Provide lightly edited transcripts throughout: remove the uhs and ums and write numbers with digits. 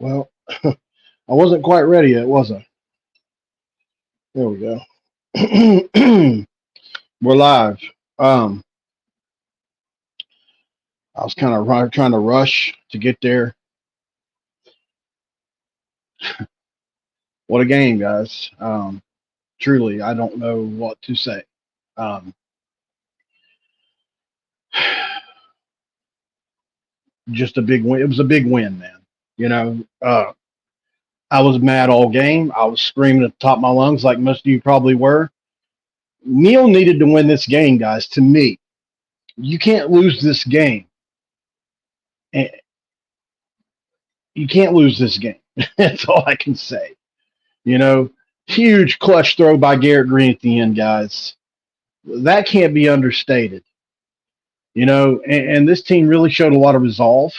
Well, I wasn't quite ready yet, was I? There we go. We're live. Um, I was kind of trying to rush to get there. What a game, guys. Truly, I don't know what to say. Um, just a big win. It was a big win, man. You know, I was mad all game. I was screaming at the top of my lungs, like most of you probably were. Neil needed to win this game, guys. To me, you can't lose this game. And you can't lose this game. That's all I can say. You know, huge clutch throw by Garrett Greene at the end, guys. That can't be understated. You know, and this team really showed a lot of resolve.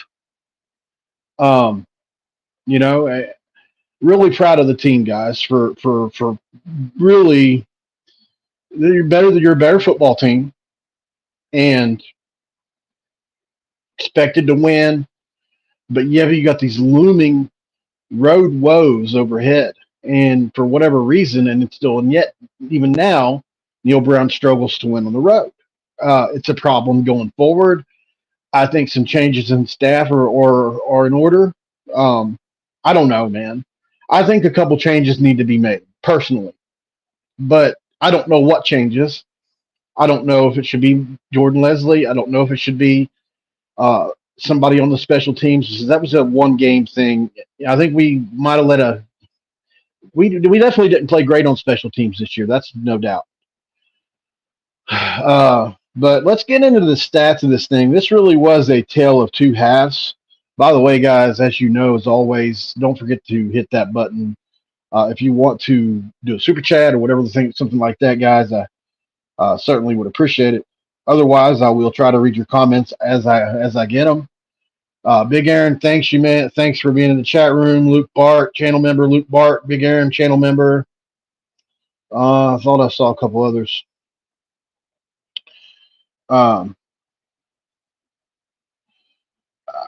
Um, you know, really proud of the team, guys, for really you're a better football team and expected to win, but yeah, you got these looming road woes overhead. And for whatever reason, and it's still, and yet even now, Neil Brown struggles to win on the road. It's a problem going forward. I think some changes in staff are in order. Um, I don't know, man. I think a couple changes need to be made personally, but I don't know what changes. I don't know if it should be Jordan Leslie. I don't know if it should be uh, somebody on the special teams. That was a one game thing. I think we might have let a we definitely didn't play great on special teams this year. That's no doubt. But let's get into the stats of this thing. This really was a tale of two halves. By the way, guys, as you know, as always, don't forget to hit that button if you want to do a super chat or whatever the thing, something like that, guys. I certainly would appreciate it. Otherwise, I will try to read your comments as I get them. Big Aaron, thanks you, man. Thanks for being in the chat room. Luke Bart, channel member. Luke Bart, Big Aaron, channel member. I thought I saw a couple others. Um,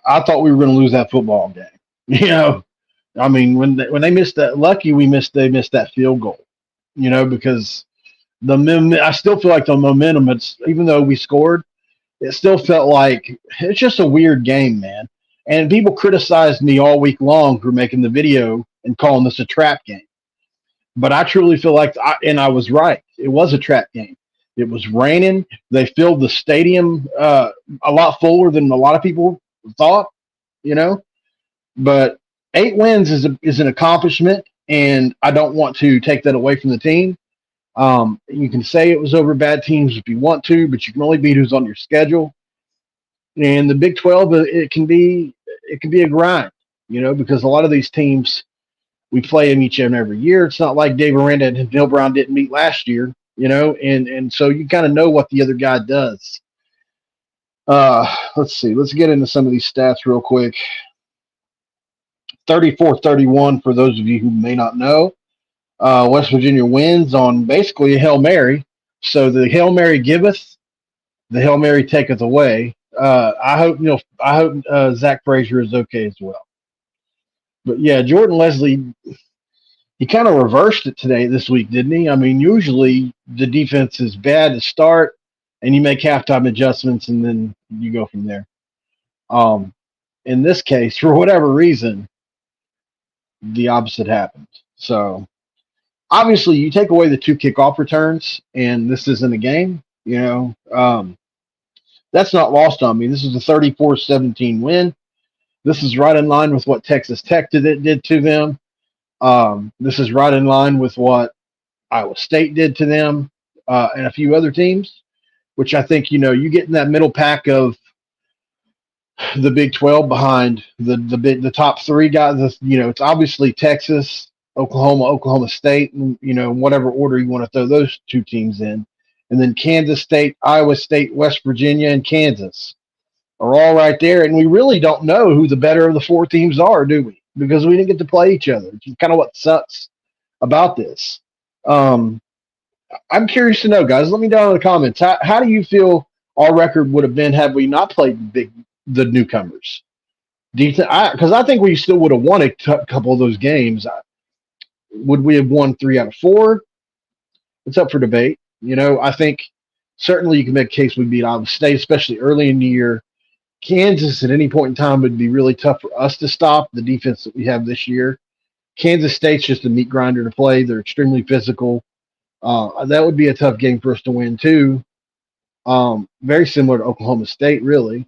I thought we were going to lose that football game. You know, I mean, when they missed that, lucky they missed that field goal. You know, because I still feel like the momentum. It's even though we scored, it still felt like it's just a weird game, man. And people criticized me all week long for making the video and calling this a trap game. But I truly feel like, I was right. It was a trap game. It was raining. They filled the stadium a lot fuller than a lot of people thought, you know. But 8 wins is an accomplishment, and I don't want to take that away from the team. You can say it was over bad teams if you want to, but you can only beat who's on your schedule. And the Big 12, it can be a grind, you know, because a lot of these teams we play them each and every year. It's not like Dave Aranda and Neil Brown didn't meet last year, you know, and so you kind of know what the other guy does. Let's see. Let's get into some of these stats real quick. 34-31 for those of you who may not know. West Virginia wins on basically a Hail Mary. So the Hail Mary giveth, the Hail Mary taketh away. I hope Zach Frazier is okay as well. But yeah, Jordan Leslie, he kind of reversed it this week, didn't he? I mean, usually the defense is bad to start, and you make halftime adjustments, and then you go from there. In this case, for whatever reason, the opposite happened. So obviously, you take away the 2 kickoff returns, and this isn't a game. You know, that's not lost on me. This is a 34-17 win. This is right in line with what Texas Tech did to them. This is right in line with what Iowa State did to them and a few other teams, which I think, you know, you get in that middle pack of the Big 12 behind the top 3 guys. You know, it's obviously Texas, Oklahoma State, and, you know, whatever order you want to throw those 2 teams in. And then Kansas State, Iowa State, West Virginia, and Kansas are all right there. And we really don't know who the better of the 4 teams are, do we? Because we didn't get to play each other. It's kind of what sucks about this. I'm curious to know, guys. Let me know in the comments. How do you feel our record would have been had we not played the newcomers? Decent, because I think we still would have won a couple of those games. Would we have won 3 out of 4? It's up for debate. I think certainly you can make a case we beat Iowa State, especially early in the year. Kansas at any point in time would be really tough for us to stop the defense that we have this year. Kansas State's just a meat grinder to play. They're extremely physical. That would be a tough game for us to win too. Very similar to Oklahoma State, really.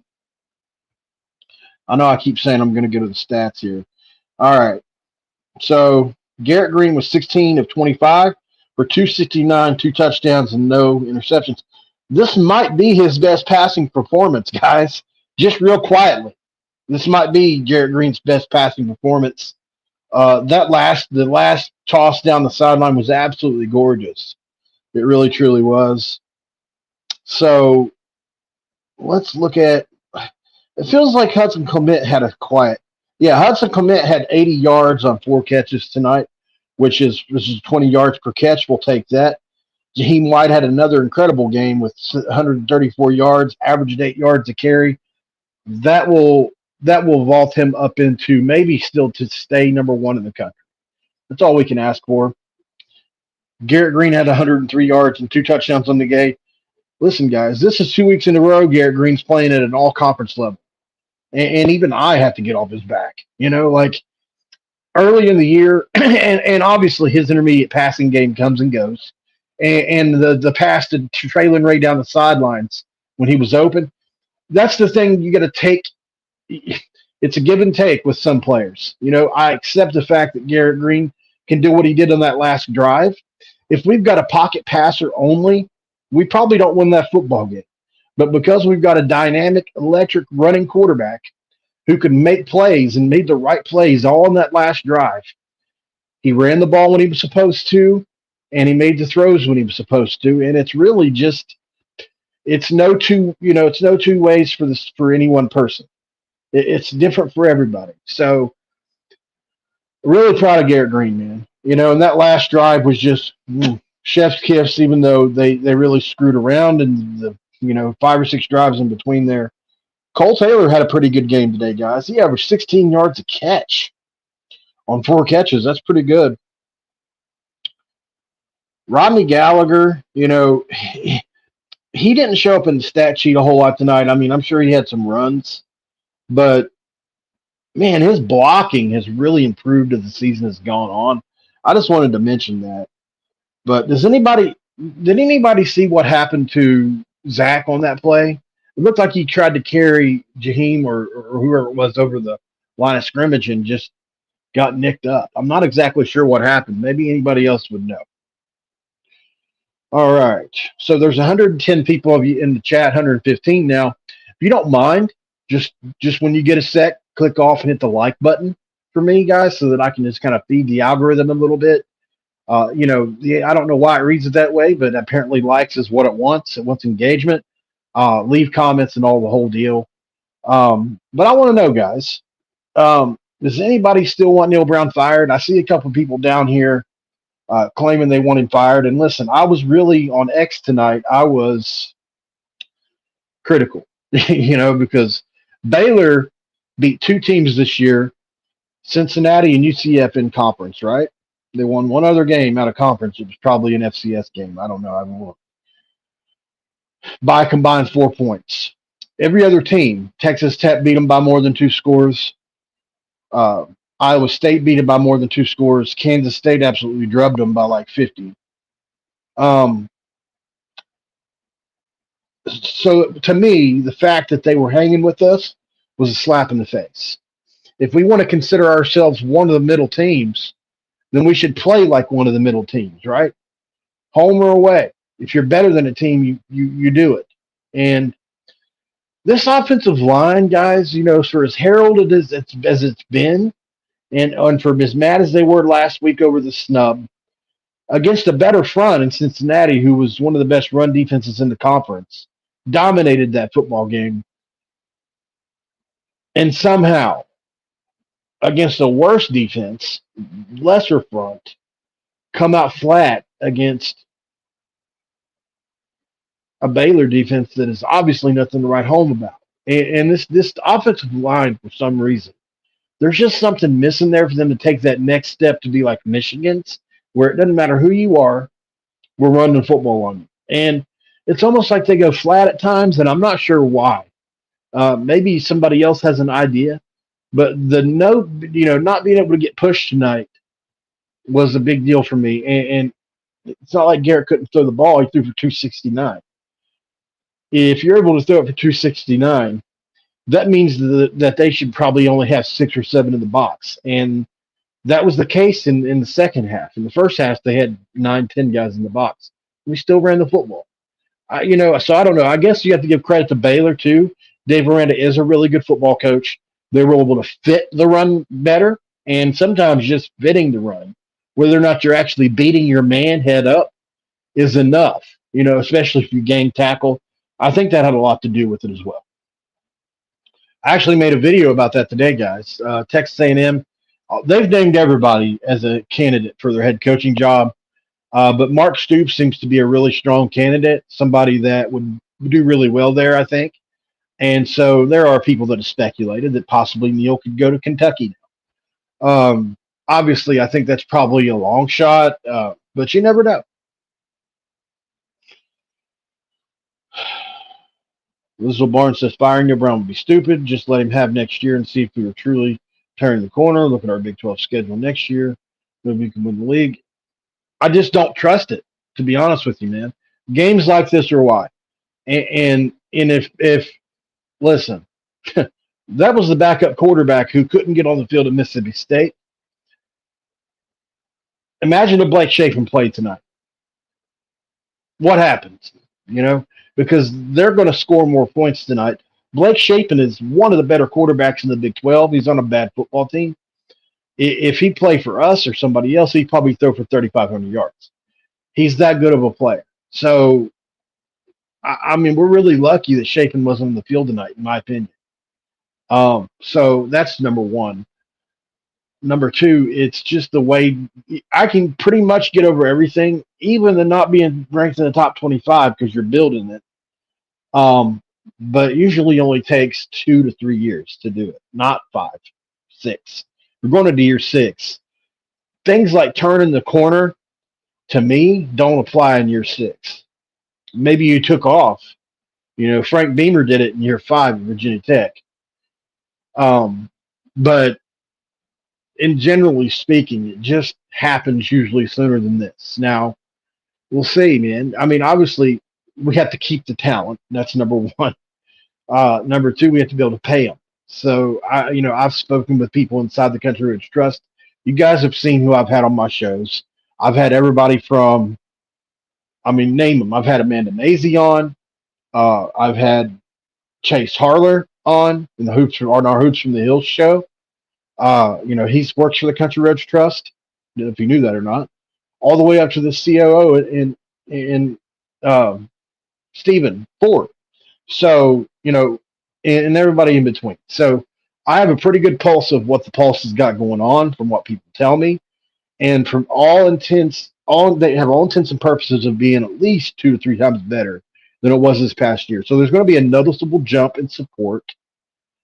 I know I keep saying I'm going to go to the stats here. All right. So Garrett Greene was 16 of 25 for 269, 2 touchdowns, and no interceptions. This might be his best passing performance, guys. Just real quietly. This might be Garrett Greene's best passing performance. The last toss down the sideline was absolutely gorgeous. It really, truly was. So let's look at. It feels like Hudson Clement had a quiet. Yeah, Hudson Clement had 80 yards on 4 catches tonight, which is 20 yards per catch. We'll take that. Jaheim White had another incredible game with 134 yards, averaged 8 yards a carry. That will vault him up into maybe still to stay number 1 in the country. That's all we can ask for. Garrett Greene had 103 yards and 2 touchdowns on the game. Listen, guys, this is 2 weeks in a row Garrett Greene's playing at an all-conference level. And even I have to get off his back. Like early in the year, and obviously his intermediate passing game comes and goes. And the pass to Traylon Ray down the sidelines when he was open, that's the thing you got to take. It's a give and take with some players. I accept the fact that Garrett Greene can do what he did on that last drive. If we've got a pocket passer only, we probably don't win that football game. But because we've got a dynamic, electric running quarterback who can make plays and made the right plays all on that last drive, he ran the ball when he was supposed to, and he made the throws when he was supposed to. And it's really just, it's no two ways for any one person. It's different for everybody. So really proud of Garrett Greene, man. And that last drive was just chef's kiss, even though they really screwed around and the 5 or 6 drives in between there. Cole Taylor had a pretty good game today, guys. He averaged 16 yards a catch on 4 catches. That's pretty good. Rodney Gallagher, he didn't show up in the stat sheet a whole lot tonight. I mean, I'm sure he had some runs, but man, his blocking has really improved as the season has gone on. I just wanted to mention that. But did anybody see what happened to Zach on that play? It looked like he tried to carry Jaheim or whoever it was over the line of scrimmage and just got nicked up. I'm not exactly sure what happened. Maybe anybody else would know. All right. So there's 110 people of you in the chat, 115 now. If you don't mind, just when you get a sec, click off and hit the like button for me, guys, so that I can just kind of feed the algorithm a little bit. I don't know why it reads it that way, but apparently likes is what it wants. It wants engagement. Leave comments and all the whole deal. But I want to know, guys, does anybody still want Neil Brown fired? I see a couple people down here claiming they want him fired. And listen, I was really on X tonight. I was critical, because Baylor beat 2 teams this year, Cincinnati and UCF in conference, right? They won 1 other game out of conference. It was probably an FCS game. I don't know. I haven't looked. By a combined 4 points. Every other team, Texas Tech beat them by more than 2 scores. Iowa State beat them by more than 2 scores. Kansas State absolutely drubbed them by like 50. So to me, the fact that they were hanging with us was a slap in the face. If we want to consider ourselves one of the middle teams, then we should play like one of the middle teams, right? Home or away. If you're better than a team, you do it. And this offensive line, guys, for as heralded as it's been, and for as mad as they were last week over the snub, against a better front in Cincinnati, who was one of the best run defenses in the conference, dominated that football game. And somehow, against a worse defense, lesser front, come out flat against a Baylor defense that is obviously nothing to write home about. And this offensive line, for some reason, There's just something missing there for them to take that next step to be like Michigan's, where it doesn't matter who you are, we're running football on you. And it's almost like they go flat at times, and I'm not sure why. Maybe somebody else has an idea, but not being able to get pushed tonight was a big deal for me. And it's not like Garrett couldn't throw the ball; he threw for 269. If you're able to throw it for 269, that means that they should probably only have 6 or 7 in the box. And that was the case in the second half. In the first half, they had 9, 10 guys in the box. We still ran the football. So I don't know. I guess you have to give credit to Baylor, too. Dave Aranda is a really good football coach. They were able to fit the run better, and sometimes just fitting the run, whether or not you're actually beating your man head up, is enough, especially if you gang tackle. I think that had a lot to do with it as well. I actually made a video about that today, guys. Texas A&M, they've named everybody as a candidate for their head coaching job, but Mark Stoops seems to be a really strong candidate, somebody that would do really well there, I think. And so there are people that have speculated that possibly Neil could go to Kentucky now. Obviously, I think that's probably a long shot, but you never know. Elizabeth Barnes says firing Neil Brown would be stupid. Just let him have next year and see if we were truly turning the corner. Look at our Big 12 schedule next year. Maybe we can win the league. I just don't trust it, to be honest with you, man. Games like this are why. And if listen, that was the backup quarterback who couldn't get on the field at Mississippi State. Imagine if Blake Shapen played tonight. What happens? Because they're going to score more points tonight. Blake Shapen is one of the better quarterbacks in the Big 12. He's on a bad football team. If he played for us or somebody else, he'd probably throw for 3,500 yards. He's that good of a player. So, I mean, we're really lucky that Shapen wasn't on the field tonight, in my opinion. So that's number one. Number two, it's just the way I can pretty much get over everything, even the not being ranked in the top 25 because you're building it. But it usually only takes 2 to 3 years to do it, not 5, 6. We're going into year 6. Things like turning the corner, to me, don't apply in year 6. Maybe you took off. Frank Beamer did it in year 5 at Virginia Tech. But in generally speaking, it just happens usually sooner than this. Now, we'll see, man. I mean, obviously, we have to keep the talent. That's number one. Number two, we have to be able to pay them. So, I've spoken with people inside the Country Roads Trust. You guys have seen who I've had on my shows. I've had everybody from, name them. I've had Amanda Maisie on. I've had Chase Harler on in our Hoops from the Hills show. He's works for the Country Roads Trust, if you knew that or not, all the way up to the COO and Stephen Ford. So, and everybody in between. So I have a pretty good pulse of what the Pulse has got going on from what people tell me. And from they have all intents and purposes of being at least 2 to 3 times better than it was this past year. So there's going to be a noticeable jump in support.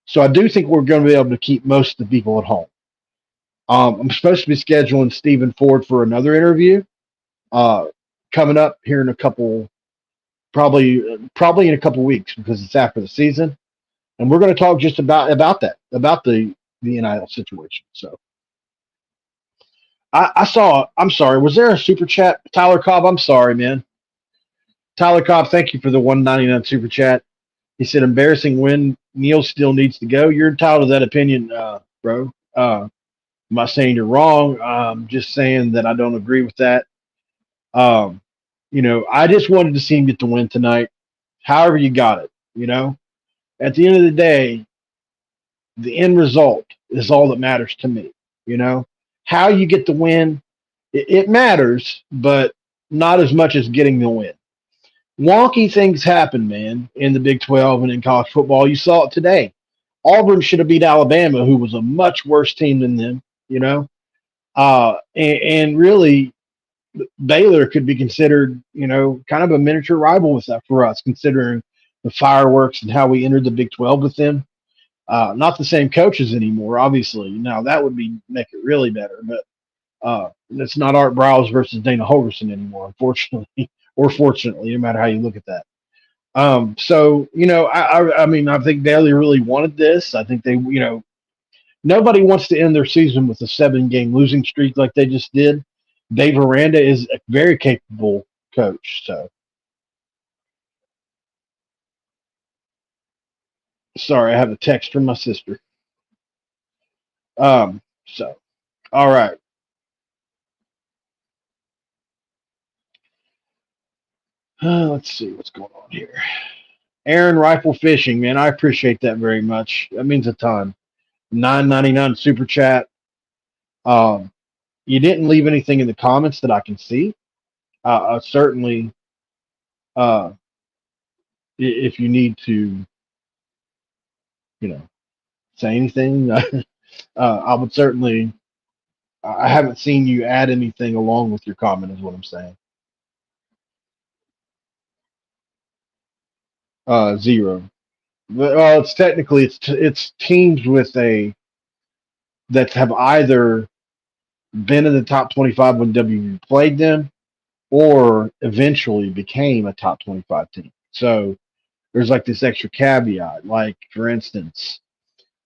So I do think we're going to be able to keep most of the people at home. I'm supposed to be scheduling Stephen Ford for another interview coming up here in probably in a couple weeks because it's after the season. And we're going to talk just about that, about the NIL situation. So I'm sorry, was there a super chat? Tyler Cobb, I'm sorry, man. Tyler Cobb, thank you for the $1.99 super chat. He said, embarrassing win. Neil still needs to go. You're entitled to that opinion, bro. I'm not saying you're wrong. I'm just saying that I don't agree with that. I just wanted to see him get the win tonight. However you got it, At the end of the day, the end result is all that matters to me, How you get the win, it matters, but not as much as getting the win. Wonky things happen, man, in the Big 12 and in college football. You saw it today. Auburn should have beat Alabama, who was a much worse team than them, and really Baylor could be considered, kind of a miniature rival with that for us, considering the fireworks and how we entered the Big 12 with them. Not the same coaches anymore, obviously. Now that would be make it really better, but it's not Art Browse versus Dana Holgerson anymore, unfortunately, or fortunately, no matter how you look at that. So I mean, I think Baylor really wanted this. I think they, nobody wants to end their season with a 7-game losing streak like they just did. Dave Aranda is a very capable coach. So sorry, I have a text from my sister. So all right. Let's see what's going on here. Aaron Rifle Fishing, man, I appreciate that very much. That means a ton. $9.99 super chat. Um, you didn't leave anything in the comments that I can see. Certainly, uh, if you need to, say anything, I would certainly. I haven't seen you add anything along with your comment, is what I'm saying. 0. Well, it's technically it's teams with a that have either been in the top 25 when WVU played them, or eventually became a top 25 team. So there's like this extra caveat. Like, for instance,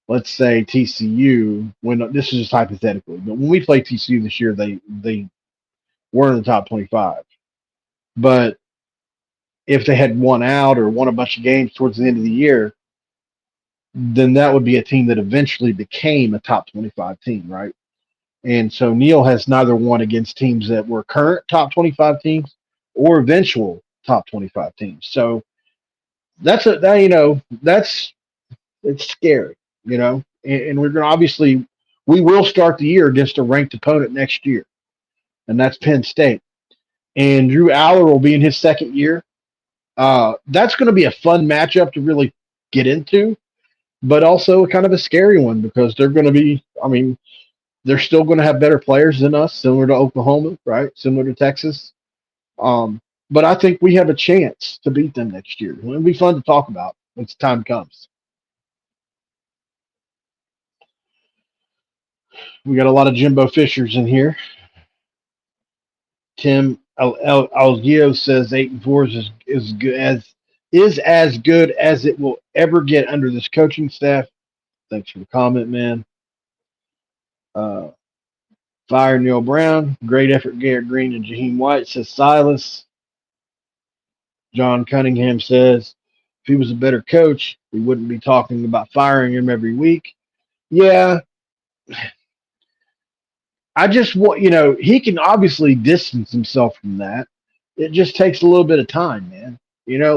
let's say TCU, when this is just hypothetically, but when we played TCU this year, they were in the top 25. But if they had won out or won a bunch of games towards the end of the year, then that would be a team that eventually became a top 25 team, right? And so Neil has neither won against teams that were current top 25 teams or eventual top 25 teams. So that's it's scary, and we're going to obviously we will start the year against a ranked opponent next year, and that's Penn State. And Drew Aller will be in his second year. That's going to be a fun matchup to really get into, but also kind of a scary one because they're going to be, I mean, they're still going to have better players than us, similar to Oklahoma, right? Similar to Texas. But I think we have a chance to beat them next year. It'll be fun to talk about when time comes. We got a lot of Jimbo Fishers in here. Tim Algio says 8-4 is good as good as it will ever get under this coaching staff. Thanks for the comment, man. Fire Neil Brown. Great effort, Garrett Greene and Jaheim White, says Silas. John Cunningham says, if he was a better coach, we wouldn't be talking about firing him every week. Yeah. I just want, he can obviously distance himself from that. It just takes a little bit of time, man.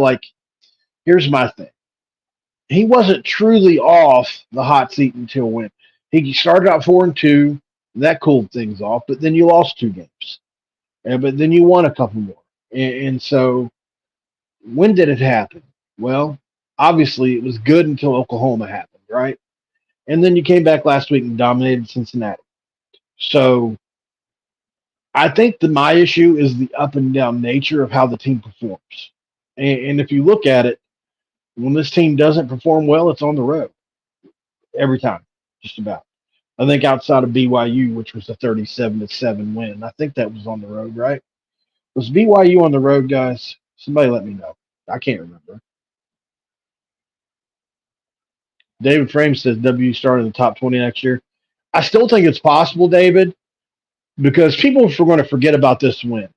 Like, here's my thing. He wasn't truly off the hot seat until when he started out 4-2. That cooled things off, but then you lost 2 games, but then you won a couple more, and so when did it happen? Well, obviously it was good until Oklahoma happened, right? And then you came back last week and dominated Cincinnati. So I think my issue is the up and down nature of how the team performs. And if you look at it, when this team doesn't perform well, it's on the road every time, just about. I think outside of BYU, which was a 37-7 win, I think that was on the road, right? Was BYU on the road, guys? Somebody let me know. I can't remember. David Frame says W start in the top 20 next year. I still think it's possible, David, because people are going to forget about this win.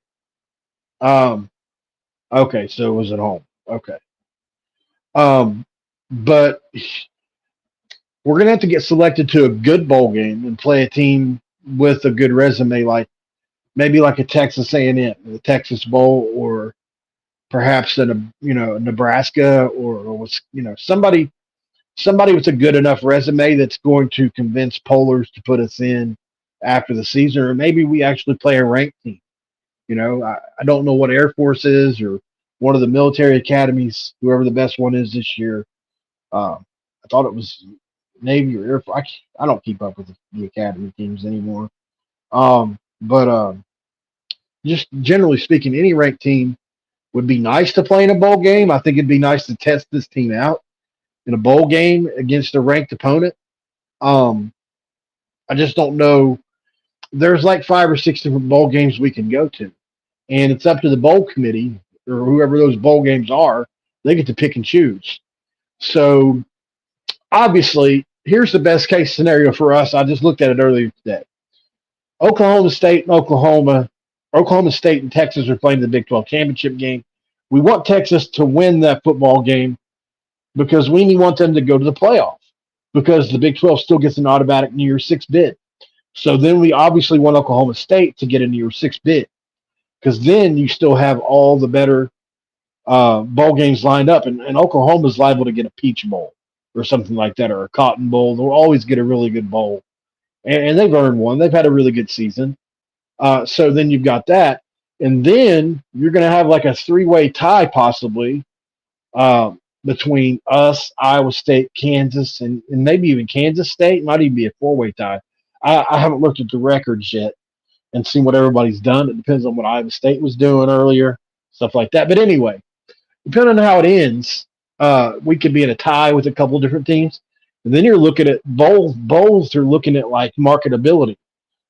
Okay, so it was at home. Okay. But we're going to have to get selected to a good bowl game and play a team with a good resume, like maybe like a Texas A&M, the Texas Bowl, or perhaps Nebraska, or somebody with a good enough resume that's going to convince pollers to put us in after the season, or maybe we actually play a ranked team. I don't know what Air Force is or one of the military academies, whoever the best one is this year. I thought it was Navy or Air Force. I don't keep up with the academy teams anymore. But just generally speaking, any ranked team would be nice to play in a bowl game. I think it'd be nice to test this team out. in a bowl game against a ranked opponent. Um, I just don't know. There's like 5 or 6 different bowl games we can go to, and it's up to the bowl committee or whoever those bowl games are. They get to pick and choose. So obviously, here's the best case scenario for us. I just looked at it earlier today. Oklahoma State and Oklahoma State and Texas are playing the Big 12 championship game. We want Texas to win that football game because we want them to go to the playoff because the Big 12 still gets an automatic New Year's Six bid. So then we obviously want Oklahoma State to get a New Year's Six bid because then you still have all the better bowl games lined up, and Oklahoma's liable to get a Peach Bowl or something like that or a Cotton Bowl. They'll always get a really good bowl, and they've earned one. They've had a really good season. So then you've got that, and then you're going to have like a 3-way tie possibly between us, Iowa State, Kansas, and maybe even Kansas State. It might even be a 4-way tie. I haven't looked at the records yet and seen what everybody's done. It depends on what Iowa State was doing earlier, stuff like that. But anyway, depending on how it ends, we could be in a tie with a couple different teams. And then you're looking at bowls are looking at like marketability.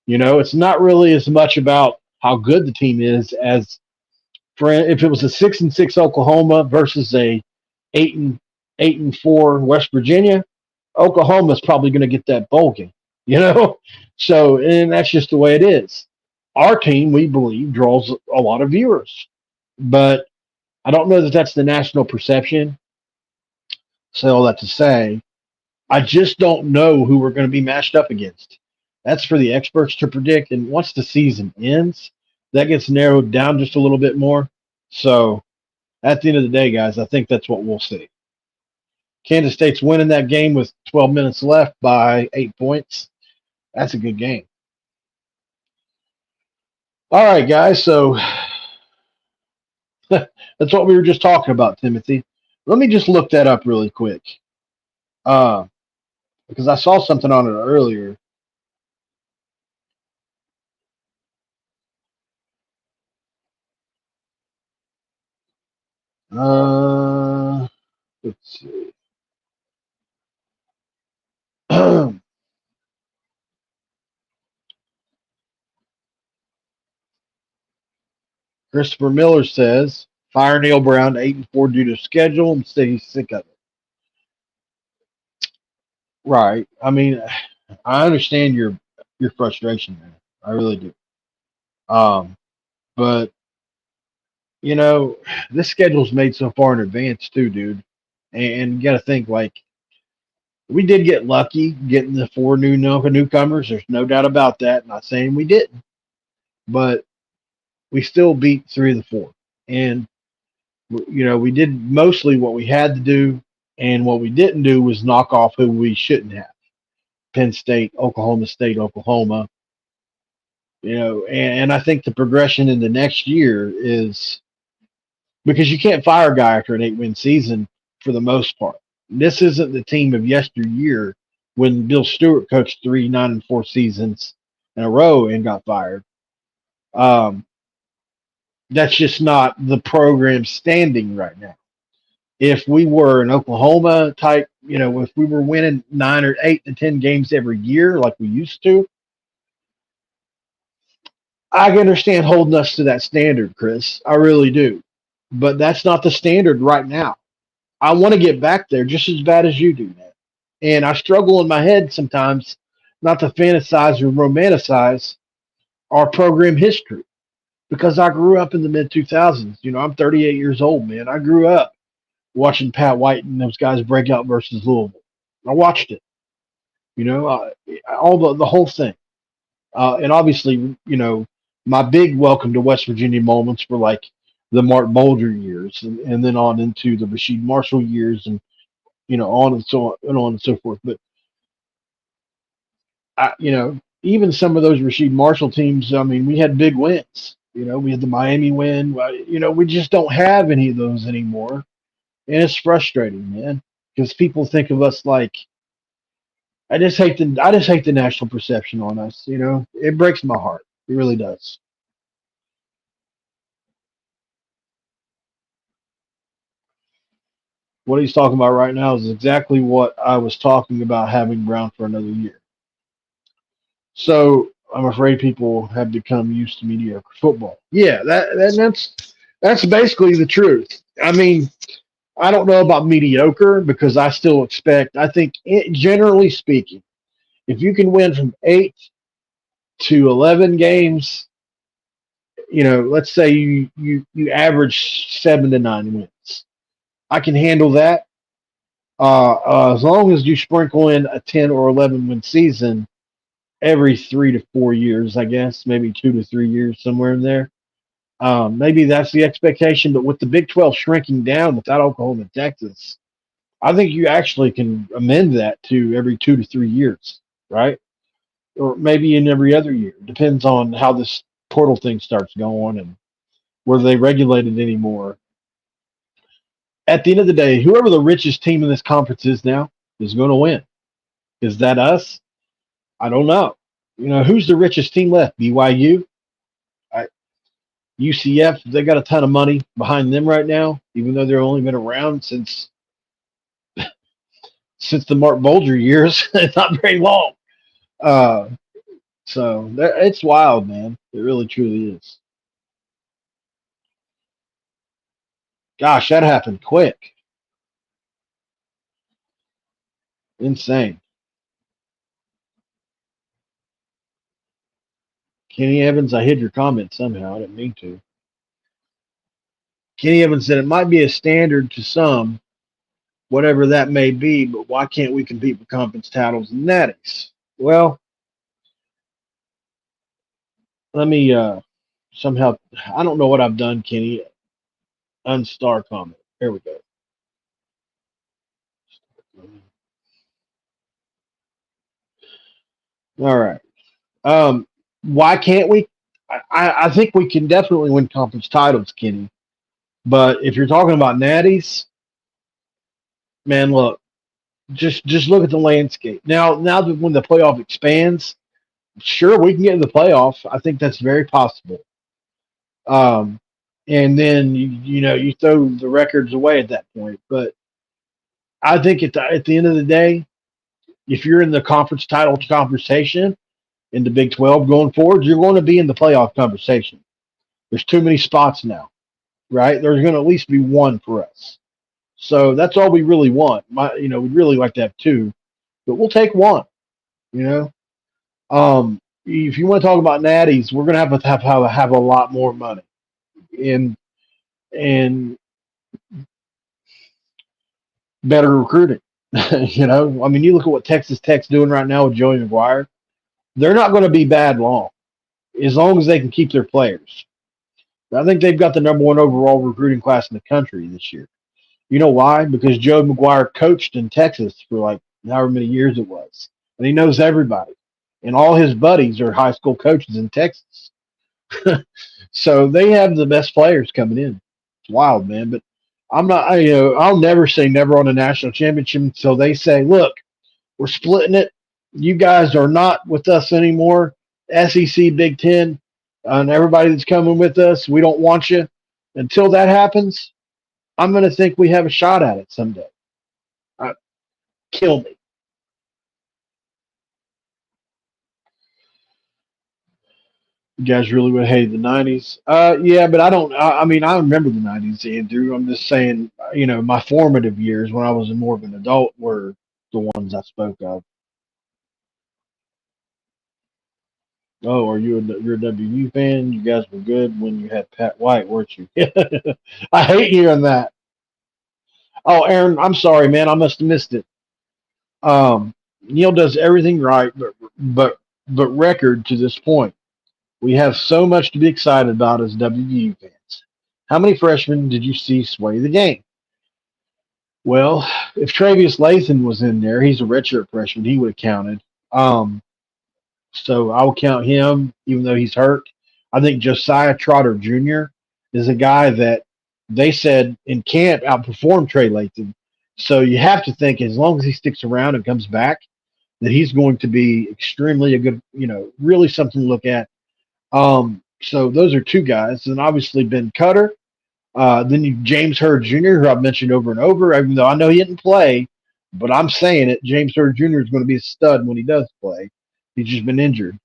It's not really as much about how good the team is as for if it was a 6-6 Oklahoma versus a 8-4 West Virginia. Oklahoma's probably going to get that bowl game. So and that's just the way it is. Our team, we believe, draws a lot of viewers, but I don't know that that's the national perception. So all that to say, I just don't know who we're going to be matched up against. That's for the experts to predict. And once the season ends, that gets narrowed down just a little bit more. So at the end of the day, guys, I think that's what we'll see. Kansas State's winning that game with 12 minutes left by 8 points. That's a good game. All right, guys. So that's what we were just talking about, Timothy. Let me just look that up really quick. Because I saw something on it earlier. Let's see. Christopher Miller says, fire Neil Brown to 8-4 due to schedule and say he's sick of it. Right. I mean, I understand your frustration there. I really do. But this schedule's made so far in advance too, dude. And you got to think like we did get lucky getting the 4 newcomers. There's no doubt about that. Not saying we didn't, but we still beat 3 of the 4. And we did mostly what we had to do, and what we didn't do was knock off who we shouldn't have. Penn State, Oklahoma. And I think the progression in the next year is because you can't fire a guy after an 8-win season for the most part. This isn't the team of yesteryear when Bill Stewart coached 3 9-4 seasons in a row and got fired. That's just not the program standing right now. If we were an Oklahoma type, if we were winning 9 or 8 to 10 games every year like we used to, I can understand holding us to that standard, Chris. I really do. But that's not the standard right now. I want to get back there just as bad as you do, man. And I struggle in my head sometimes not to fantasize or romanticize our program history because I grew up in the mid 2000s. I'm 38 years old, man. I grew up watching Pat White and those guys break out versus Louisville. I watched it, all the whole thing. And obviously, my big welcome to West Virginia moments were like the Mark Bolger years and then on into the Rasheed Marshall years and, on and so forth. But, even some of those Rasheed Marshall teams, I mean, we had big wins. We had the Miami win. We just don't have any of those anymore. And it's frustrating, man, because people think of us like, I just hate the national perception on us. It breaks my heart. It really does. What he's talking about right now is exactly what I was talking about having Brown for another year. So I'm afraid people have become used to mediocre football. Yeah, that's basically the truth. I mean, I don't know about mediocre because I still expect. I think, generally speaking, if you can win from 8 to 11 games, let's say you average 7 to 9 wins. I can handle that. As long as you sprinkle in a 10 or 11 win season every 3 to 4 years, I guess, maybe 2 to 3 years, somewhere in there. Maybe that's the expectation. But with the Big 12 shrinking down without Oklahoma and Texas, I think you actually can amend that to every 2 to 3 years, right? Or maybe in every other year. Depends on how this portal thing starts going and whether they regulate it anymore. At the end of the day, whoever the richest team in this conference is now is going to win. Is that us? I don't know. Who's the richest team left? BYU? I, UCF, they got a ton of money behind them right now, even though they've only been around since the Mark Bulger years. It's not very long. Uh, so it's wild, man. It really truly is. Gosh, that happened quick. Insane. Kenny Evans, I hid your comment somehow. I didn't mean to. Kenny Evans said it might be a standard to some, whatever that may be, but why can't we compete for conference titles and natties? Well, let me somehow, I don't know what I've done, Kenny. Unstar comment. There we go. All right. Why can't we? I think we can definitely win conference titles, Kenny. But if you're talking about natties, man, look, just look at the landscape. Now that when the playoff expands, sure we can get in the playoff. I think that's very possible. Um, and then you throw the records away at that point. But I think at the end of the day, if you're in the conference title conversation in the Big 12 going forward, you're going to be in the playoff conversation. There's too many spots now, right? There's going to at least be one for us. So that's all we really want. We'd really like to have two, but we'll take one. You know, if you want to talk about natties, we're going to have a lot more money, and better recruiting. I mean, you look at what Texas Tech's doing right now with Joey McGuire. They're not going to be bad as long as they can keep their players. I think they've got the number one overall recruiting class in the country this year. You know why? Because Joe McGuire coached in Texas for like however many years it was. And he knows everybody. And all his buddies are high school coaches in Texas. So they have the best players coming in. It's wild, man. But I'll never say never on a national championship until they say, look, we're splitting it. You guys are not with us anymore. SEC, Big Ten, and everybody that's coming with us, we don't want you. Until that happens, I'm going to think we have a shot at it someday. Kill me. You guys really would hate the '90s. Yeah, but I don't. I mean, I remember the '90s, Andrew. I'm just saying, my formative years when I was more of an adult were the ones I spoke of. Oh, you're a WVU fan? You guys were good when you had Pat White, weren't you? I hate hearing that. Oh, Aaron, I'm sorry, man. I must have missed it. Neil does everything right, but record to this point. We have so much to be excited about as WVU fans. How many freshmen did you see sway the game? Well, if Travius Lathan was in there, he's a redshirt freshman. He would have counted. So I will count him, even though he's hurt. I think Josiah Trotter Jr. is a guy that they said in camp outperformed Trey Lathan. So you have to think as long as he sticks around and comes back, that he's going to be extremely a good, really something to look at. So those are two guys. And obviously Ben Cutter. James Hurd Jr., who I've mentioned over and over, even though I know he didn't play, but I'm saying it. James Hurd Jr. is going to be a stud when he does play. He's just been injured.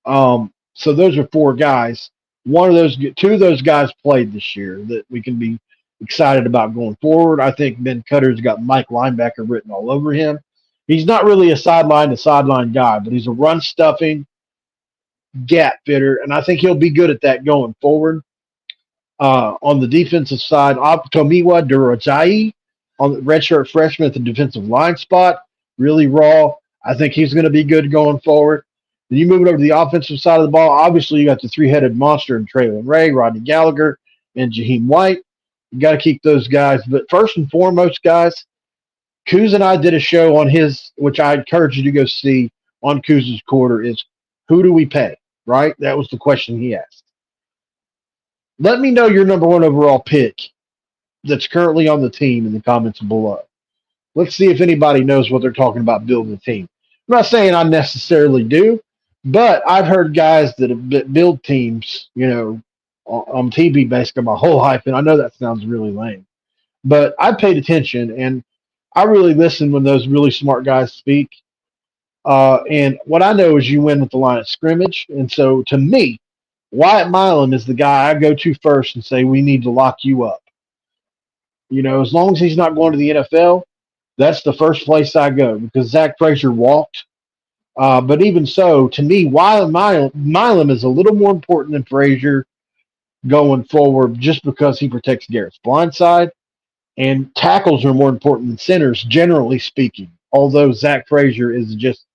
So those are four guys. Two of those guys played this year that we can be excited about going forward. I think Ben Cutter's got Mike linebacker written all over him. He's not really a sideline to sideline guy, but he's a run stuffing gap fitter, and I think he'll be good at that going forward. On the defensive side, Tomiwa Durajayi on the redshirt freshman at the defensive line spot, really raw. I think he's going to be good going forward. Then you move it over to the offensive side of the ball. Obviously, you got the three-headed monster in Traylon Ray, Rodney Gallagher, and Jaheim White. You got to keep those guys. But first and foremost, guys, Kuz and I did a show on his, which I encourage you to go see on Kuz's quarter, is who do we pay, right? That was the question he asked. Let me know your number one overall pick that's currently on the team in the comments below. Let's see if anybody knows what they're talking about building a team. I'm not saying I necessarily do, but I've heard guys that build teams, on TV basically my whole life, and I know that sounds really lame. But I paid attention, and I really listen when those really smart guys speak. And what I know is you win with the line of scrimmage. And so to me, Wyatt Milam is the guy I go to first and say, we need to lock you up. As long as he's not going to the NFL, that's the first place I go because Zach Frazier walked. But even so, to me, Wyatt Milam is a little more important than Frazier going forward just because he protects Garrett's blind side. And tackles are more important than centers, generally speaking, although Zach Frazier is just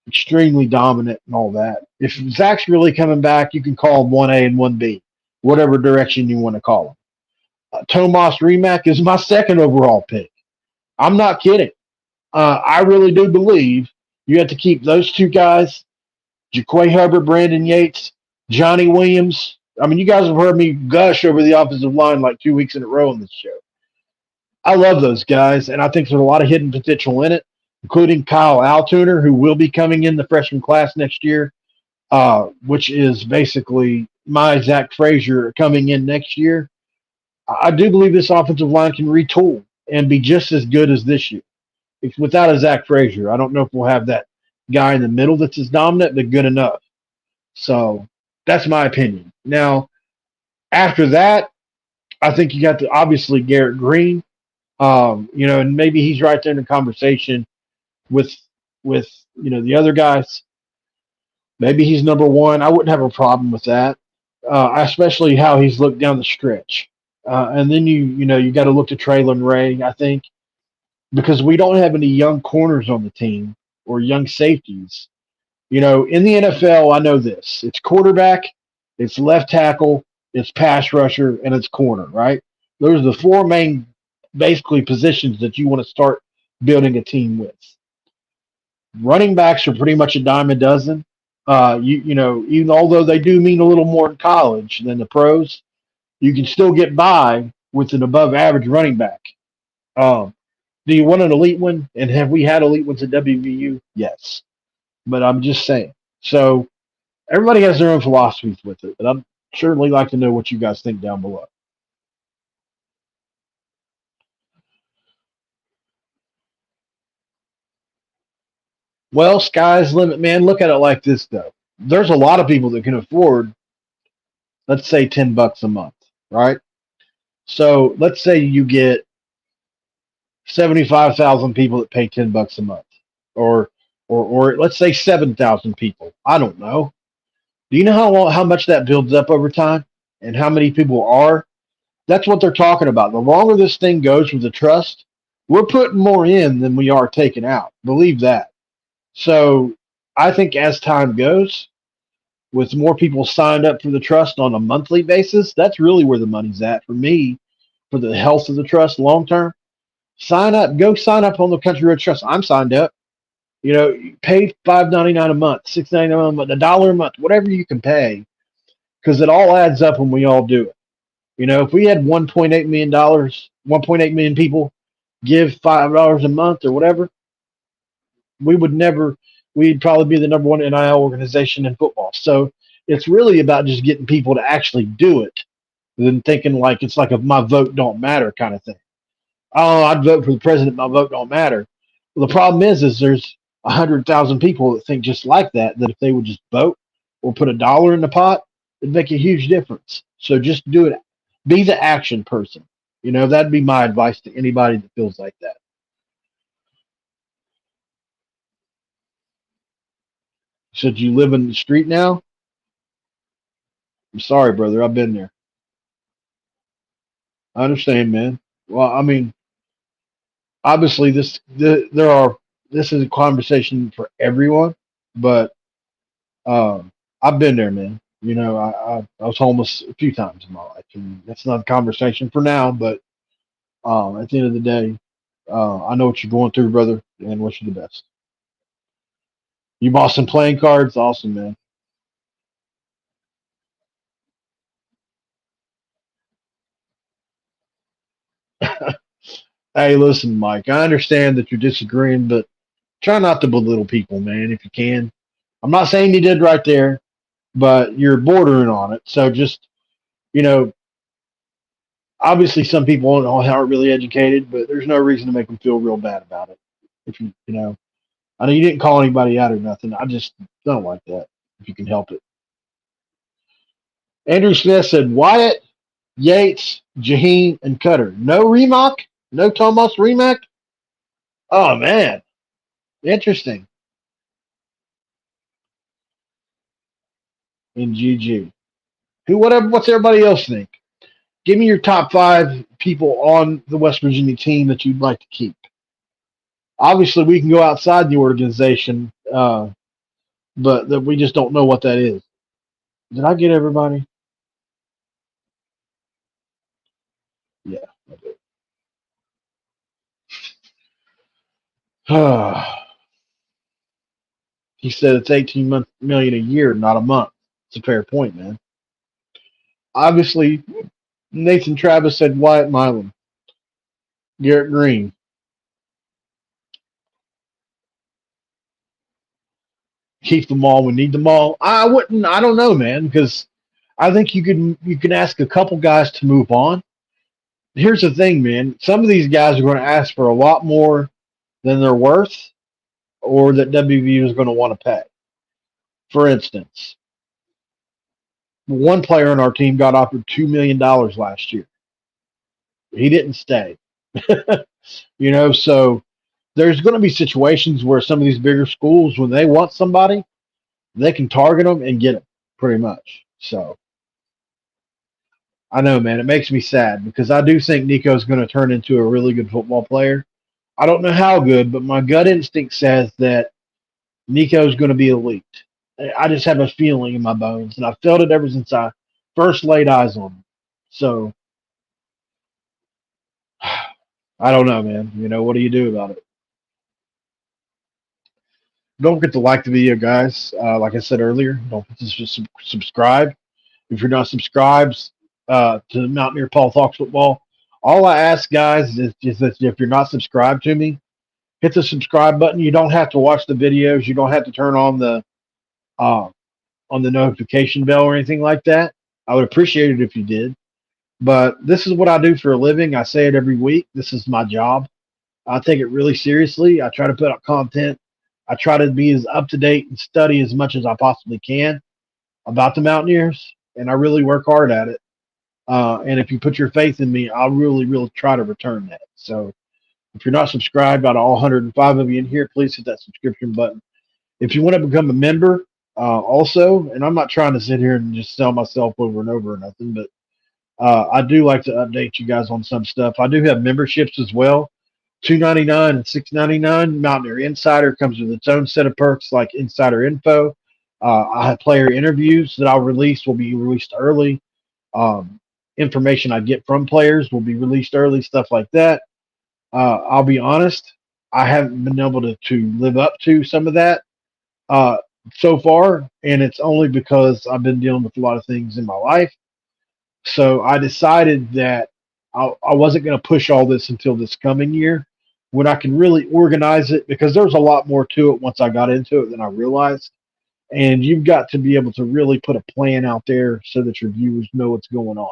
extremely dominant and all that. If Zach's really coming back, you can call him 1A and 1B, whatever direction you want to call him. Tomas Remack is my second overall pick. I'm not kidding. I really do believe you have to keep those two guys, Jaquay Hubbard, Brandon Yates, Johnny Williams. I mean, you guys have heard me gush over the offensive line like 2 weeks in a row on this show. I love those guys, and I think there's a lot of hidden potential in it, including Kyle Altuner, who will be coming in the freshman class next year, which is basically my Zach Frazier coming in next year. I do believe this offensive line can retool and be just as good as this year. It's without a Zach Frazier. I don't know if we'll have that guy in the middle that's as dominant, but good enough. So that's my opinion. Now, after that, I think you got obviously Garrett Greene. And maybe he's right there in the conversation with the other guys. Maybe he's number one. I wouldn't have a problem with that, especially how he's looked down the stretch. And then you got to look to Traylon Ray, I think, because we don't have any young corners on the team or young safeties. In the NFL, I know this. It's quarterback, it's left tackle, it's pass rusher, and it's corner, right? Those are the four main, basically, positions that you want to start building a team with. Running backs are pretty much a dime a dozen. Even although they do mean a little more in college than the pros, you can still get by with an above-average running back. Do you want an elite one? And have we had elite ones at WVU? Yes. But I'm just saying. So everybody has their own philosophies with it. But I'd certainly like to know what you guys think down below. Well, sky's the limit, man. Look at it like this, though. There's a lot of people that can afford, let's say, $10 a month, right? So let's say you get 75,000 people that pay $10 a month, or let's say 7,000 people. I don't know. Do you know how much that builds up over time, and how many people are? That's what they're talking about. The longer this thing goes with the trust, we're putting more in than we are taking out. Believe that. So I think as time goes, with more people signed up for the trust on a monthly basis, that's really where the money's at for me, for the health of the trust long term. Sign up. Go sign up on the Country Road Trust. I'm signed up. Pay $5.99 a month, $6.99 a month, $1 a month, whatever you can pay, because it all adds up when we all do it. If we had $1.8 million, 1.8 million people give $5 a month or whatever, we'd probably be the number one NIL organization in football. So it's really about just getting people to actually do it than thinking like it's like a my vote don't matter kind of thing. Oh, I'd vote for the president. My vote don't matter. Well, the problem is there's 100,000 people that think just like that. That if they would just vote or put $1 in the pot, it'd make a huge difference. So just do it. Be the action person. That'd be my advice to anybody that feels like that. So do you live in the street now? I'm sorry, brother. I've been there. I understand, man. Well, I mean, obviously, this is a conversation for everyone, but I've been there, man. I was homeless a few times in my life, and that's not a conversation for now. But at the end of the day, I know what you're going through, brother, and wish you the best. You bought some playing cards, awesome, man. Hey, listen, Mike. I understand that you're disagreeing, but try not to belittle people, man, if you can. I'm not saying you did right there, but you're bordering on it. So just, you know, obviously some people aren't really educated, but there's no reason to make them feel real bad about it. If I know you didn't call anybody out or nothing. I just don't like that if you can help it. Andrew Smith said Wyatt, Yates, Jaheen, and Cutter. No Remock? No Tomas Remak? Oh, man. Interesting. And GG. What's everybody else think? Give me your top 5 people on the West Virginia team that you'd like to keep. Obviously, we can go outside the organization, but that we just don't know what that is. Did I get everybody? Yeah, I did. He said it's 18 million a year, not a month. It's a fair point, man. Obviously, Nathan Travis said Wyatt Milan, Garrett Greene. Keep them all. We need them all. I wouldn't. I don't know, man, because I think you can ask a couple guys to move on. Here's the thing, man. Some of these guys are going to ask for a lot more than they're worth, or that WVU is going to want to pay. For instance, one player on our team got offered $2 million last year. He didn't stay. So there's going to be situations where some of these bigger schools, when they want somebody, they can target them and get them pretty much. So I know, man, it makes me sad because I do think Nico's going to turn into a really good football player. I don't know how good, but my gut instinct says that Nico's going to be elite. I just have a feeling in my bones, and I felt it ever since I first laid eyes on him. So I don't know, man. What do you do about it? Don't forget to like the video, guys. Like I said earlier, don't forget to subscribe. If you're not subscribed to Mountaineer Paul Talks Football, all I ask, guys, is that if you're not subscribed to me, hit the subscribe button. You don't have to watch the videos. You don't have to turn uh, on the notification bell or anything like that. I would appreciate it if you did. But this is what I do for a living. I say it every week. This is my job. I take it really seriously. I try to put out content. I try to be as up to date and study as much as I possibly can about the Mountaineers, and I really work hard at it. And if you put your faith in me, I'll really, really try to return that. So if you're not subscribed, out of all 105 of you in here, please hit that subscription button. If you want to become a member, also, and I'm not trying to sit here and just sell myself over and over or nothing, but I do like to update you guys on some stuff. I do have memberships as well. $2.99 and $6.99. Mountaineer Insider comes with its own set of perks like insider info. I have player interviews that I'll release will be released early. Information I get from players will be released early, stuff like that. I'll be honest, I haven't been able to live up to some of that so far, and it's only because I've been dealing with a lot of things in my life. So I decided that I wasn't going to push all this until this coming year when I can really organize it, because there's a lot more to it once I got into it than I realized. And you've got to be able to really put a plan out there so that your viewers know what's going on.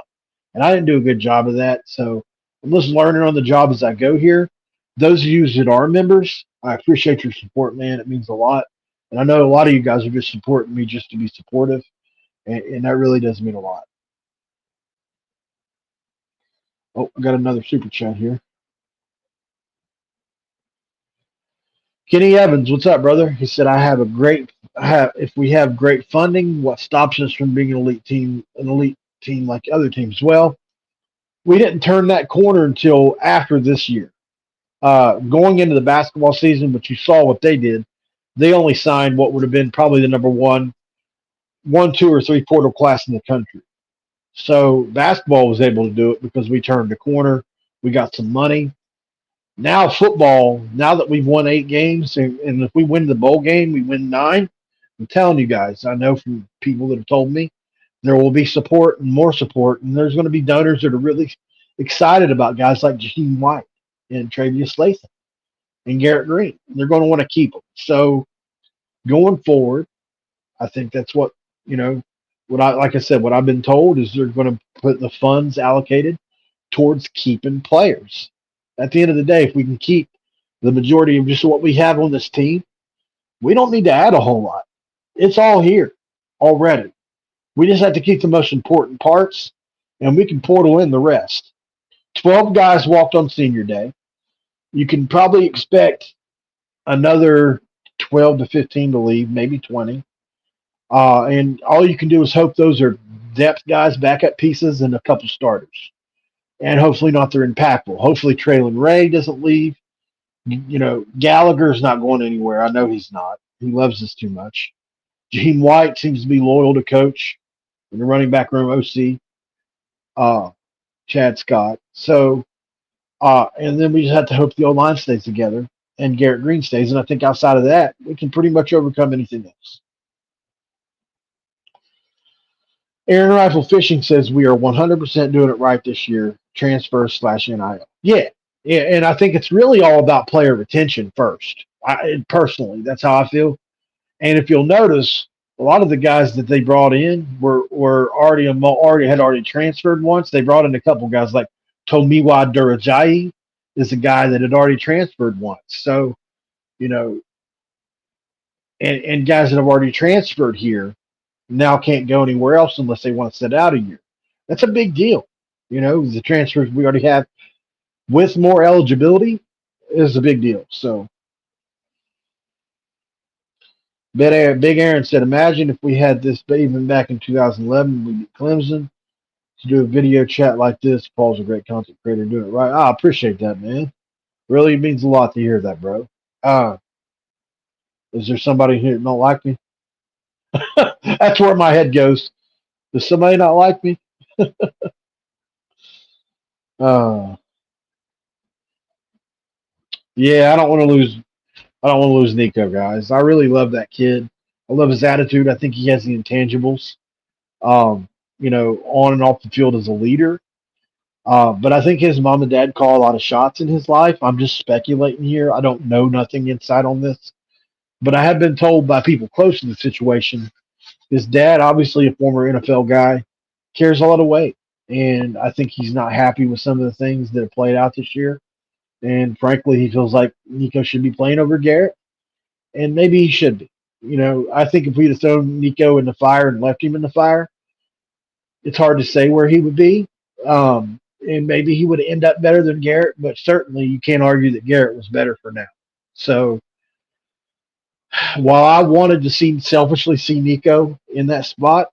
And I didn't do a good job of that. So I'm just learning on the job as I go here. Those of you that are members, I appreciate your support, man. It means a lot. And I know a lot of you guys are just supporting me just to be supportive. And that really does mean a lot. Oh, I got another super chat here. Kenny Evans, what's up, brother? He said, if we have great funding, what stops us from being an elite team like other teams? Well, we didn't turn that corner until after this year. Going into the basketball season, but you saw what they did. They only signed what would have been probably the number one, two, or three portal class in the country. So basketball was able to do it because we turned the corner. We got some money. Now football, now that we've won 8 games, and if we win the bowl game, we win 9. I'm telling you guys, I know from people that have told me there will be support and more support, and there's going to be donors that are really excited about guys like Jaheim White and Travius Latham and Garrett Greene. They're going to want to keep them. So going forward, I think that's what like I said, what I've been told is they're going to put the funds allocated towards keeping players. At the end of the day, if we can keep the majority of just what we have on this team, we don't need to add a whole lot. It's all here already. We just have to keep the most important parts, and we can portal in the rest. 12 guys walked on senior day. You can probably expect another 12 to 15 to leave, maybe 20. And all you can do is hope those are depth guys, backup pieces, and a couple starters. And hopefully not they're impactful. Hopefully Traylon Ray doesn't leave. Gallagher's not going anywhere. I know he's not. He loves us too much. Jaheim White seems to be loyal to coach in the running back room, OC, Chad Scott. So, and then we just have to hope the old line stays together and Garrett Greene stays. And I think outside of that, we can pretty much overcome anything else. Aaron Rifle Fishing says we are 100% doing it right this year. Transfer/NIL. Yeah, yeah, and I think it's really all about player retention first. Personally, that's how I feel. And if you'll notice, a lot of the guys that they brought in were already transferred once. They brought in a couple guys like Tomiwa Durajayi is a guy that had already transferred once. So, you know, and guys that have already transferred here now can't go anywhere else unless they want to sit out a year. That's a big deal. The transfers we already have with more eligibility is a big deal. So Big Aaron said, imagine if we had this even back in 2011, we beat Clemson to do a video chat like this. Paul's a great content creator doing it right. I appreciate that, man. Really means a lot to hear that, bro. Is there somebody here that don't like me? That's where my head goes. Does somebody not like me? Uh, yeah, I don't want to lose. I don't want to lose Nico, guys. I really love that kid. I love his attitude. I think he has the intangibles. On and off the field as a leader. But I think his mom and dad call a lot of shots in his life. I'm just speculating here. I don't know nothing inside on this. But I have been told by people close to the situation, his dad, obviously a former NFL guy, carries a lot of weight. And I think he's not happy with some of the things that have played out this year. And frankly, he feels like Nico should be playing over Garrett. And maybe he should be. I think if we'd have thrown Nico in the fire and left him in the fire, it's hard to say where he would be. And maybe he would end up better than Garrett, but certainly you can't argue that Garrett was better for now. So while I wanted to selfishly see Nico in that spot,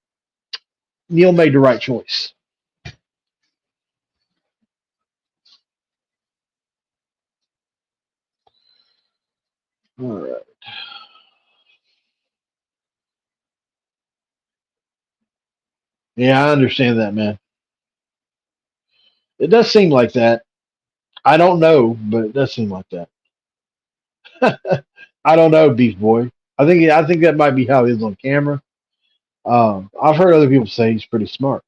Neil made the right choice. All right. Yeah, I understand that, man. It does seem like that. I don't know, but it does seem like that. I don't know, Beef Boy. I think that might be how he is on camera. I've heard other people say he's pretty smart.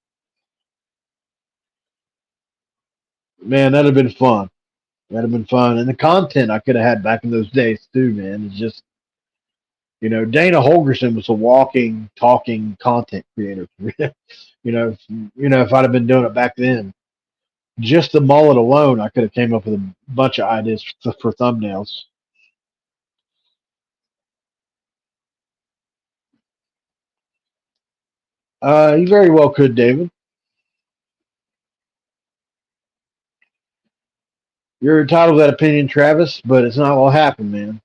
Man, that'd have been fun. That'd have been fun, and the content I could have had back in those days too, man. It's just Dana Holgerson was a walking, talking content creator. If I'd have been doing it back then, just the mullet alone, I could have came up with a bunch of ideas for thumbnails. You very well could, David. You're entitled to that opinion, Travis, but it's not gonna happen, man.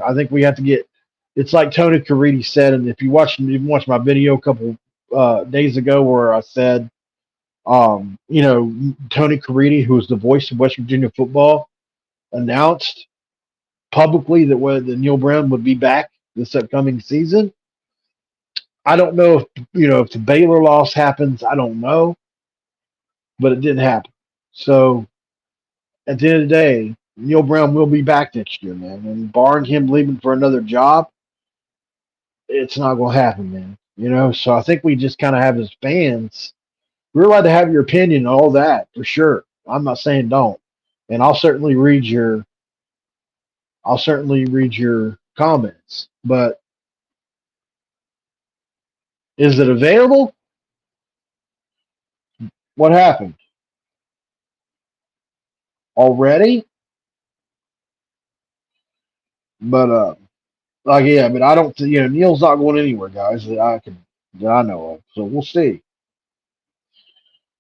I think we have to get. It's like Tony Caridi said, and if you watch my video a couple days ago where I said, Tony Caridi, who is the voice of West Virginia football, announced publicly that Neil Brown would be back this upcoming season. I don't know if the Baylor loss happens. I don't know, but it didn't happen. So at the end of the day, Neil Brown will be back next year, man. And barring him leaving for another job, it's not going to happen, man. So I think we just kind of have as fans, we're allowed to have your opinion and all that for sure. I'm not saying don't, and I'll certainly read your comments. But is it available? What happened already? But yeah, but I don't. Neil's not going anywhere, guys. That I know of. So we'll see.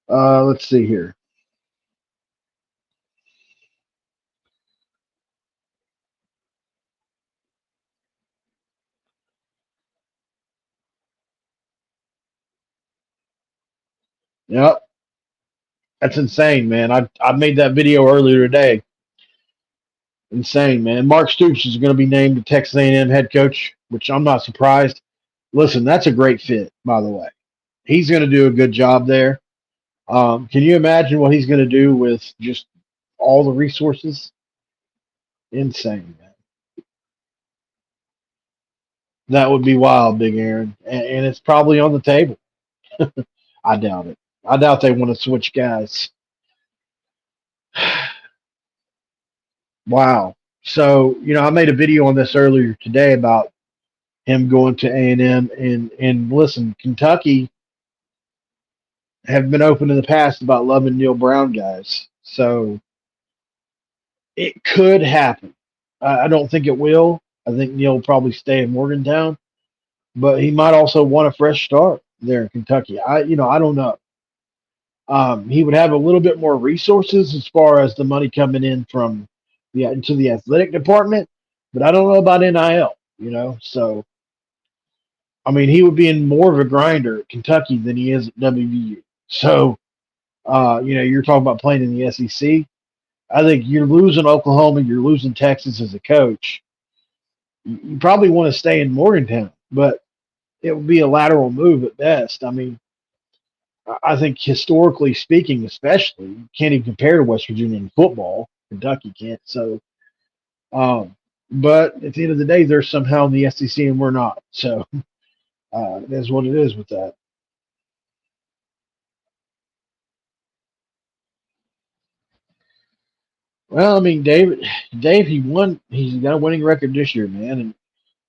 Let's see here. Yep, that's insane, man. I made that video earlier today. Insane, man. Mark Stoops is going to be named the Texas A&M head coach, which I'm not surprised. Listen, that's a great fit, by the way. He's going to do a good job there. Can you imagine what he's going to do with just all the resources? Insane, man. That would be wild, Big Aaron, and it's probably on the table. I doubt it. I doubt they want to switch guys. Wow. So I made a video on this earlier today about him going to A&M, and listen, Kentucky have been open in the past about loving Neil Brown guys, so it could happen. I don't think it will. I think Neil will probably stay in Morgantown, but he might also want a fresh start there in Kentucky. I don't know. He would have a little bit more resources as far as the money coming in from into the athletic department, but I don't know about NIL. So I mean, he would be in more of a grinder at Kentucky than he is at WVU. So you're talking about playing in the SEC. I think you're losing Oklahoma, you're losing Texas as a coach. You probably want to stay in Morgantown, but it would be a lateral move at best. I mean, I think historically speaking, especially, you can't even compare to West Virginia in football. Kentucky can't. So, but at the end of the day, they're somehow in the SEC and we're not. So that's what it is with that. Well, I mean, Dave, he won. He's got a winning record this year, man. And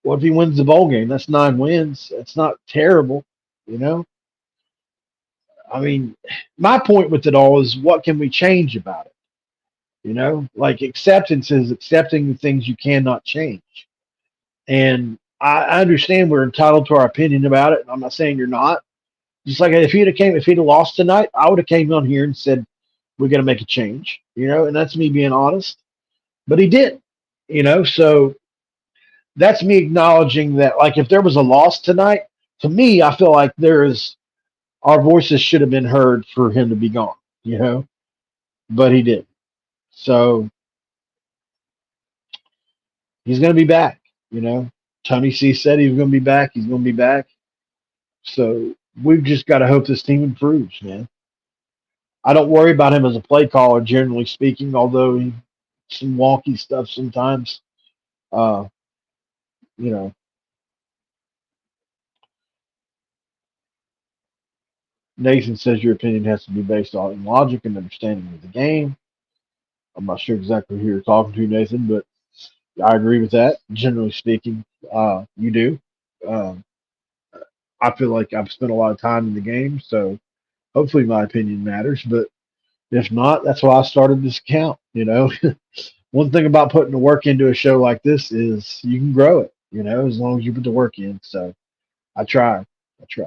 what if he wins the bowl game? That's 9 wins. That's not terrible, you know. I mean, my point with it all is what can we change about it? Like acceptance is accepting the things you cannot change. And I understand we're entitled to our opinion about it. I'm not saying you're not. Just like if he'd have lost tonight, I would have came on here and said we're going to make a change. And that's me being honest. But he did. So that's me acknowledging that. Like if there was a loss tonight, to me, I feel like our voices should have been heard for him to be gone. But he did. So he's going to be back. Tony C said he was going to be back. He's going to be back. So we've just got to hope this team improves, man. I don't worry about him as a play caller, generally speaking, although he some wonky stuff sometimes. Uh, you know, Nathan says your opinion has to be based on logic and understanding of the game. I'm not sure exactly who you're talking to, Nathan, but I agree with that. Generally speaking, you do. Um, I feel like I've spent a lot of time in the game, so hopefully my opinion matters. But if not, that's why I started this account. One thing about putting the work into a show like this is you can grow it. As long as you put the work in. So I try. I try.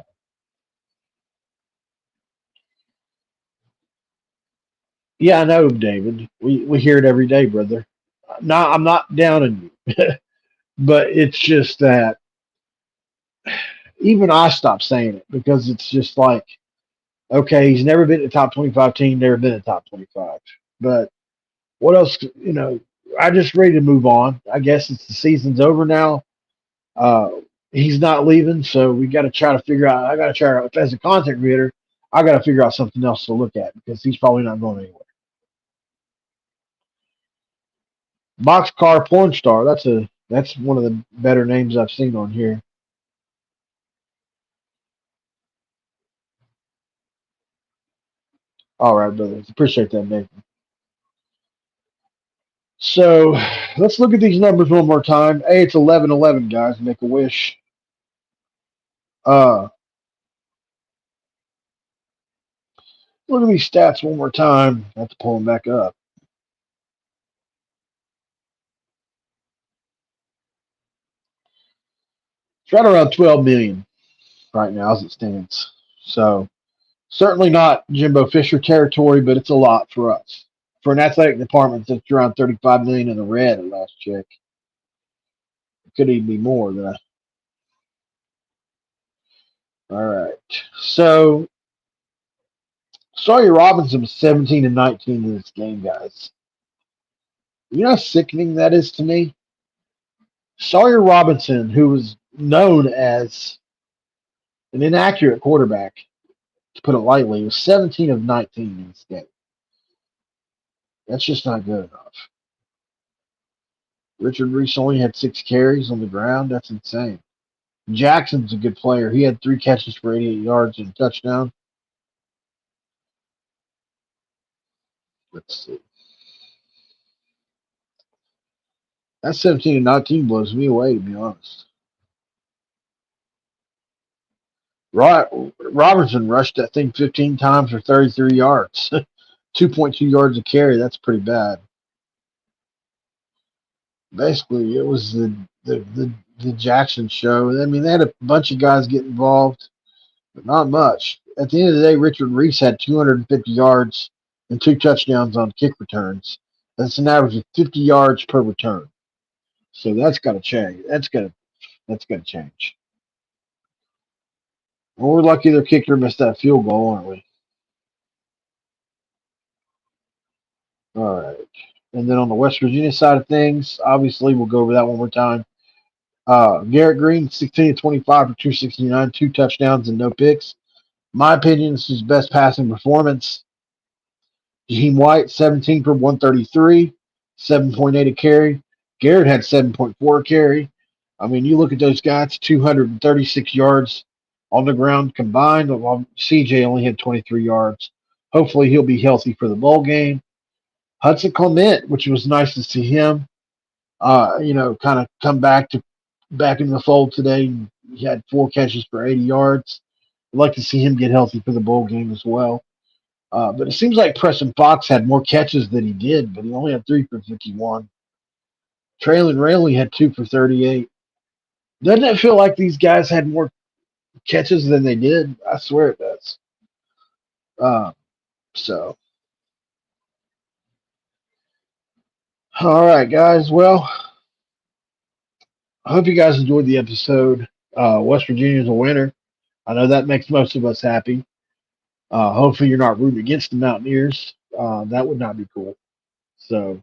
Yeah, I know, David. We hear it every day, brother. I'm not down on you, but it's just that even I stopped saying it because it's just like, okay, he's never been in the top 25 team, never been in the top 25. But what else? I just ready to move on. I guess it's the season's over now. Uh, he's not leaving, so we got to try to figure out. I got to try out as a content creator. I got to figure out something else to look at because he's probably not going anywhere. Boxcar porn star. That's one of the better names I've seen on here. All right, brother. Appreciate that, Nathan. So let's look at these numbers one more time. Hey, it's 11-11, guys. Make a wish. Uh, Look at these stats one more time. I have to pull them back up. It's right around 12 million right now as it stands. So certainly not Jimbo Fisher territory, but it's a lot for us. For an athletic department that's around 35 million in the red at last check. It could even be more than that. All right. So Sawyer Robinson was 17 and 19 in this game, guys. You know how sickening that is to me? Sawyer Robinson, who was known as an inaccurate quarterback, to put it lightly, was 17 of 19 in this game. That's just not good enough. Richard Reese only had 6 carries on the ground. That's insane. Jackson's a good player. He had 3 catches for 88 yards and a touchdown. Let's see. That 17 and 19 blows me away, to be honest. Robertson rushed that thing 15 times for 33 yards. 2.2 yards a carry. That's pretty bad. Basically, it was the Jackson show. I mean, they had a bunch of guys get involved, but not much. At the end of the day, Richard Reese had 250 yards and 2 touchdowns on kick returns. That's an average of 50 yards per return. So that's got to change. That's got to change. Well, we're lucky their kicker missed that field goal, aren't we? All right. And then on the West Virginia side of things, obviously we'll go over that one more time. Garrett Greene, 16 to 25 for 269, 2 touchdowns and no picks. My opinion, this is his best passing performance. Jaheim White, 17 for 133, 7.8 a carry. Garrett had 7.4 a carry. I mean, you look at those guys, 236 yards on the ground combined. While CJ only had 23 yards. Hopefully, he'll be healthy for the bowl game. Hudson Clement, which was nice to see him, kind of come back into the fold today. He had 4 catches for 80 yards. I'd like to see him get healthy for the bowl game as well. But it seems like Preston Fox had more catches than he did, but he only had 3 for 51. Traylon Rayleigh had 2 for 38. Doesn't it feel like these guys had more catches than they did? I swear it does. Uh, so, all right, guys. Well, I hope you guys enjoyed the episode. West Virginia's a winner. I know that makes most of us happy. Hopefully, you're not rooting against the Mountaineers. That would not be cool. So,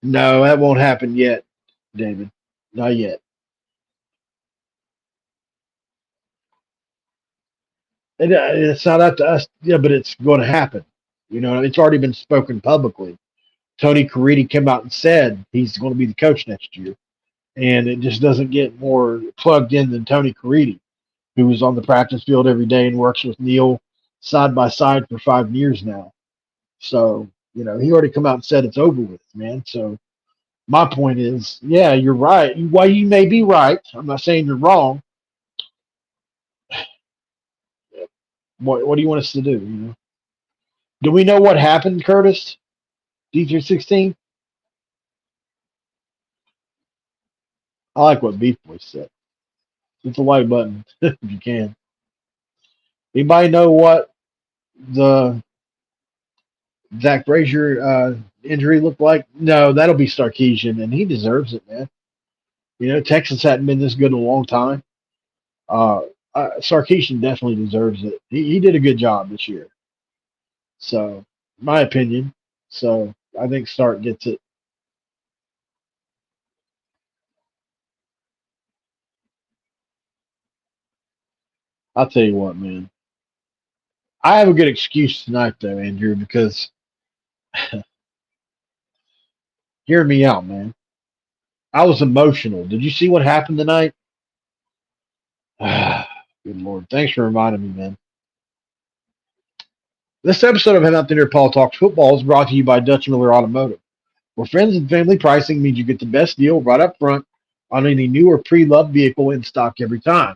no, that won't happen yet, David. Not yet. It's not up to us, yeah, but it's going to happen. It's already been spoken publicly. Tony Caridi came out and said he's going to be the coach next year, and it just doesn't get more plugged in than Tony Caridi, who was on the practice field every day and works with Neil side by side for 5 years now. So he already come out and said it's over with, man. So My point is, yeah, you're right. While you may be right, I'm not saying you're wrong. What do you want us to do? Do we know what happened, Curtis? D316? I like what Beef Boy said. Hit the like button if you can. Anybody know what the Zach Frazier injury looked like? No, that'll be Sarkeesian, and he deserves it, man. Texas hadn't been this good in a long time. Uh, Sarkeesian definitely deserves it. He did a good job this year. So, my opinion. So, I think Stark gets it. I'll tell you what, man. I have a good excuse tonight, though, Andrew, because hear me out, man. I was emotional. Did you see what happened tonight? Good Lord. Thanks for reminding me, man. This episode of Head Out There, Paul Talks Football is brought to you by Dutch Miller Automotive, where friends and family pricing means you get the best deal right up front on any new or pre-loved vehicle in stock every time.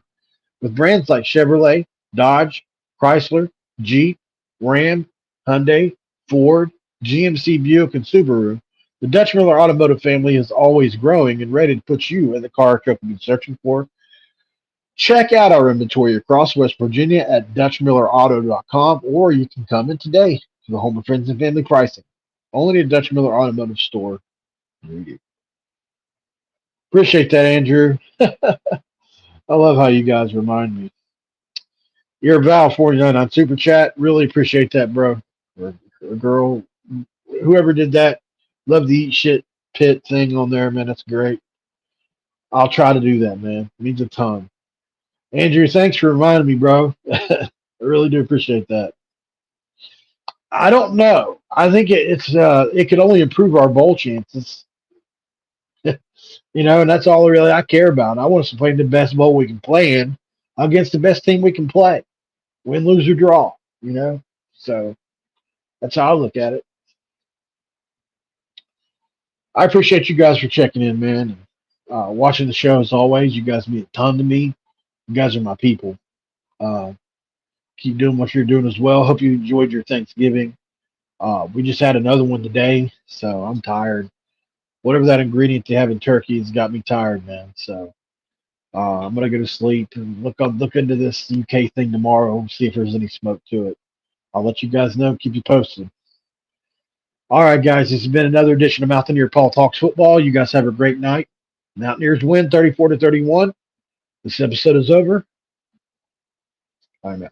With brands like Chevrolet, Dodge, Chrysler, Jeep, Ram, Hyundai, Ford, GMC, Buick, and Subaru, the Dutch Miller Automotive family is always growing and ready to put you in the car or truck you've been searching for. Check out our inventory across West Virginia at DutchMillerAuto.com, or you can come in today to the home of friends and family pricing. Only at Dutch Miller Automotive Store. Appreciate that, Andrew. I love how you guys remind me. You're Val49 on Super Chat. Really appreciate that, bro. Or girl, whoever did that. Love the eat shit pit thing on there, man. That's great. I'll try to do that, man. It means a ton. Andrew, thanks for reminding me, bro. I really do appreciate that. I don't know. I think it could only improve our bowl chances. And that's all really I care about. I want us to play the best bowl we can play in against the best team we can play. Win, lose, or draw. So that's how I look at it. I appreciate you guys for checking in, man. Watching the show as always. You guys mean a ton to me. You guys are my people. Uh, keep doing what you're doing as well. Hope you enjoyed your Thanksgiving. We just had another one today, so I'm tired. Whatever that ingredient they have in turkey has got me tired, man. So I'm gonna go to sleep and look into this UK thing tomorrow. See if there's any smoke to it. I'll let you guys know. Keep you posted. All right, guys. This has been another edition of Mountaineer Paul Talks Football. You guys have a great night. Mountaineers win 34-31. This episode is over. I'm out.